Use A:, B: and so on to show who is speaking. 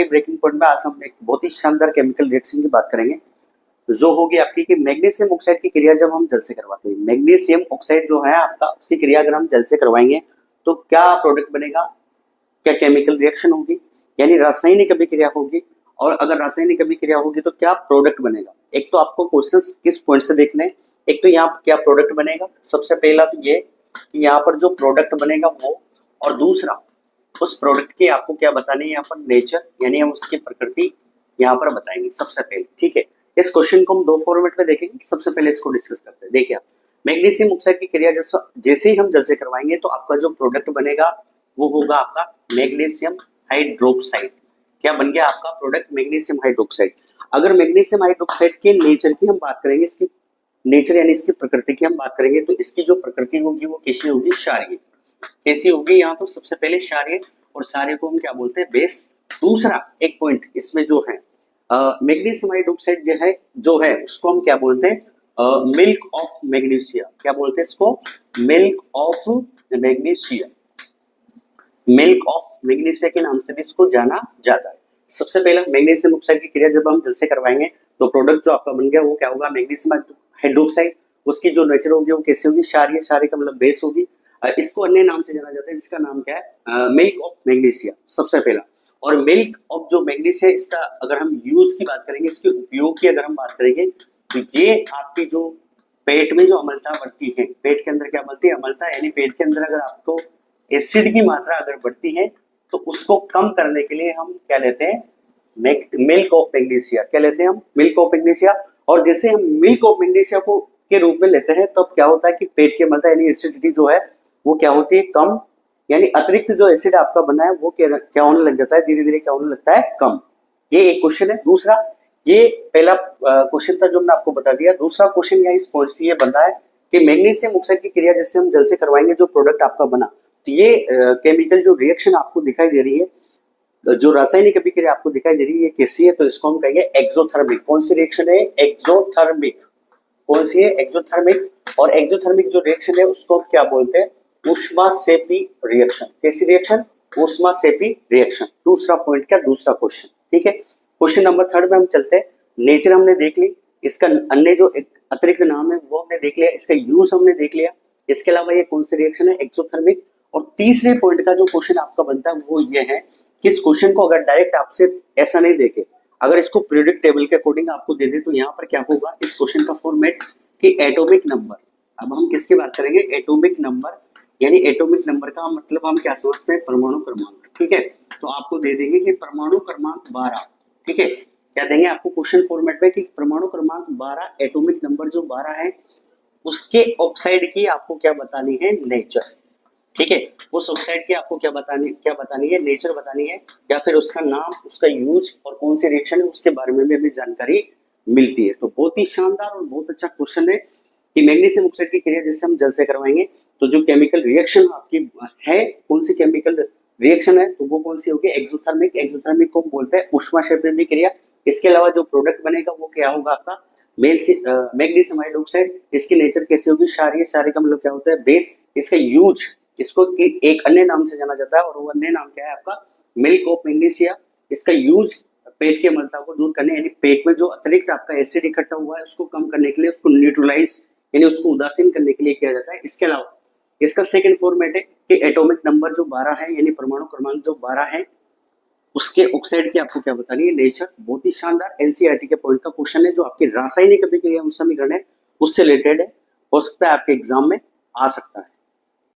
A: Finally breaking point में आज हम एक बहुत ही शानदार केमिकल रिएक्शन की बात करेंगे जो होगी आपकी कि मैग्नीशियम ऑक्साइड की क्रिया जब हम जल से करवाते हैं। मैग्नीशियम ऑक्साइड जो है आपका, उसकी क्रिया अगर हम जल से करवाएंगे तो क्या प्रोडक्ट बनेगा, क्या केमिकल रिएक्शन होगी, यानी रासायनिक अभिक्रिया होगी। और अगर रासायनिक अभिक्रिया होगी तो क्या प्रोडक्ट बनेगा। एक तो आपको क्वेश्चंस किस पॉइंट से देखने हैं, एक तो यहाँ क्या प्रोडक्ट बनेगा, सबसे पहला तो ये कि यहाँ पर जो प्रोडक्ट बनेगा वो, और दूसरा उस प्रोडक्ट की आपको क्या बतानी है यहाँ पर, नेचर, यानी हम उसकी प्रकृति यहाँ पर बताएंगे सबसे पहले। ठीक है, इस क्वेश्चन को हम दो फॉर्मेट में देखेंगे। सबसे पहले इसको डिस्कस करते हैं। देखिए आप, मैग्नीशियम ऑक्साइड की क्रिया जैसे ही हम जल से करवाएंगे तो आपका जो प्रोडक्ट बनेगा वो होगा आपका मैग्नीशियम हाइड्रोक्साइड। क्या बन गया आपका प्रोडक्ट, मैग्नीशियम हाइड्रोक्साइड। अगर मैग्नीशियम हाइड्रोक्साइड के नेचर की हम बात करेंगे, इसकी नेचर यानी इसकी प्रकृति की हम बात करेंगे, तो इसकी जो प्रकृति होगी वो कैसी होगी, क्षारीय। कैसी होगी, यहाँ तो सबसे पहले क्षारीय, और क्षारीय को हम क्या बोलते हैं, बेस। दूसरा एक पॉइंट इसमें जो है मैग्नीशियम हाइड्रोक्साइड जो है उसको हम क्या बोलते हैं, मिल्क ऑफ मैग्नीशिया। क्या बोलते हैं इसको, milk of magnesia. Milk of magnesia के नाम से भी इसको जाना जाता है। सबसे पहला मैग्नीशियम ऑक्साइड की क्रिया जब हम जल से करवाएंगे तो प्रोडक्ट जो आपका बन गया वो क्या होगा, मैग्नीशियम हाइड्रोक्साइड। उसकी जो नेचर होगी वो कैसे होगी, क्षारीय। क्षारीय का मतलब बेस होगी। इसको अन्य नाम से जाना जाता है जिसका नाम क्या है, मिल्क ऑफ मैग्नीशिया, सबसे पहला। और मिल्क ऑफ जो मैग्नीशिया, इसका अगर हम यूज की बात करेंगे, इसके उपयोग की अगर हम बात करेंगे तो ये आपकी जो पेट में जो अम्लता बढ़ती है, पेट के अंदर क्या बढ़ती है, अम्लता, यानी पेट के अंदर अगर आपको एसिड की मात्रा अगर बढ़ती है तो उसको कम करने के लिए हम क्या लेते हैं, मिल्क ऑफ मैग्नीशिया। क्या लेते हैं हम, मिल्क ऑफ मैग्नीशिया। और जैसे हम मिल्क ऑफ मैग्नीशिया को के रूप में लेते हैं तो क्या होता है कि पेट की अम्लता यानी एसिडिटी जो है वो क्या होती है, कम, यानी अतिरिक्त जो एसिड आपका बना है वो क्या होने लग जाता है, धीरे धीरे क्या होने लगता है, कम। ये एक क्वेश्चन है। दूसरा, ये पहला क्वेश्चन था जो मैंने आपको बता दिया। दूसरा क्वेश्चन यहाँ इस पॉइंट से ये बनता है कि मैग्नीशियम ऑक्साइड की क्रिया जैसे हम जल से करवाएंगे, जो प्रोडक्ट आपका बना, तो ये केमिकल जो रिएक्शन आपको दिखाई दे रही है, जो रासायनिक अभिक्रिया आपको दिखाई दे रही है, ये कैसी है, तो इसको हम कहेंगे एक्सोथर्मिक। कौन सी रिएक्शन है, एक्सोथर्मिक। कौन सी है, एक्सोथर्मिक। और एक्सोथर्मिक जो रिएक्शन है उसको हम क्या बोलते हैं, ऊष्माक्षेपी रिएक्शन। कैसी रिएक्शन, ऊष्माक्षेपी रिएक्शन। दूसरा पॉइंट क्या, दूसरा क्वेश्चन। ठीक है, क्वेश्चन नंबर 3 में हम चलते हैं। नेचर हमने देख ली, इसका अन्य जो एक अतिरिक्त नाम है वो हमने देख लिया, इसका यूज हमने देख लिया। इसके अलावा ये कौन सी रिएक्शन है, एक्सोथर्मिक। और तीसरे पॉइंट का जो क्वेश्चन आपका बनता है वो ये है कि इस क्वेश्चन को अगर डायरेक्ट आपसे ऐसा नहीं देखे, अगर इसको पीरियोडिक टेबल के अकॉर्डिंग आपको दे दे, तो यहाँ पर क्या होगा इस क्वेश्चन का फॉर्मेट कि एटॉमिक नंबर। अब हम किसकी बात करेंगे, एटॉमिक नंबर, यानी एटॉमिक नंबर का मतलब हम क्या समझते हैं, परमाणु क्रमांक। ठीक है, तो आपको दे देंगे कि परमाणु क्रमांक 12। ठीक है, क्या देंगे आपको क्वेश्चन फॉर्मेट में कि परमाणु क्रमांक 12, एटॉमिक नंबर जो 12 है, उसके ऑक्साइड की आपको क्या बतानी है, नेचर। ठीक है, उस ऑक्साइड की आपको क्या बतानी है, नेचर बतानी है, या फिर उसका नाम, उसका यूज और कौन सी रिएक्शन है उसके बारे में भी हमें जानकारी मिलती है। तो बहुत ही शानदार और बहुत अच्छा क्वेश्चन है कि मैग्नीशियम ऑक्साइड की क्रिया जैसे हम जल से करवाएंगे तो जो केमिकल रिएक्शन आपकी है, कौन सी केमिकल रिएक्शन है, तो वो कौन सी होगी, एक्सोथर्मिक। एक्सोथर्मिक को हम बोलते हैं ऊष्माक्षेपी क्रिया। इसके अलावा जो प्रोडक्ट बनेगा वो क्या होगा आपका, मैग्नीशियम हाइड्रोक्साइड। इसकी नेचर कैसे होगी, क्षारीय। क्षारीय का मतलब क्या होता है, बेस। इसका यूज, इसको एक अन्य नाम से जाना जाता है और वो अन्य नाम क्या है आपका, मिल्क ऑफ मैग्नीशिया। इसका यूज पेट की अम्लता को दूर करने, यानी पेट में जो अतिरिक्त आपका एसिड इकट्ठा हुआ है उसको कम करने के लिए, उसको न्यूट्रलाइज यानी उसको उदासीन करने के लिए किया जाता है। इसके अलावा इसका सेकंड फॉर्मेट है कि एटॉमिक नंबर जो 12 है, यानी परमाणु क्रमांक जो 12 है, उसके ऑक्साइड की आपको क्या बतानी है, नेचर। बहुत ही शानदार एनसीईआरटी के पॉइंट का क्वेश्चन है जो आपकी रासायनिक अभिक्रिया समीकरण है उससे रिलेटेड है, हो सकता है आपके एग्जाम में आ सकता है।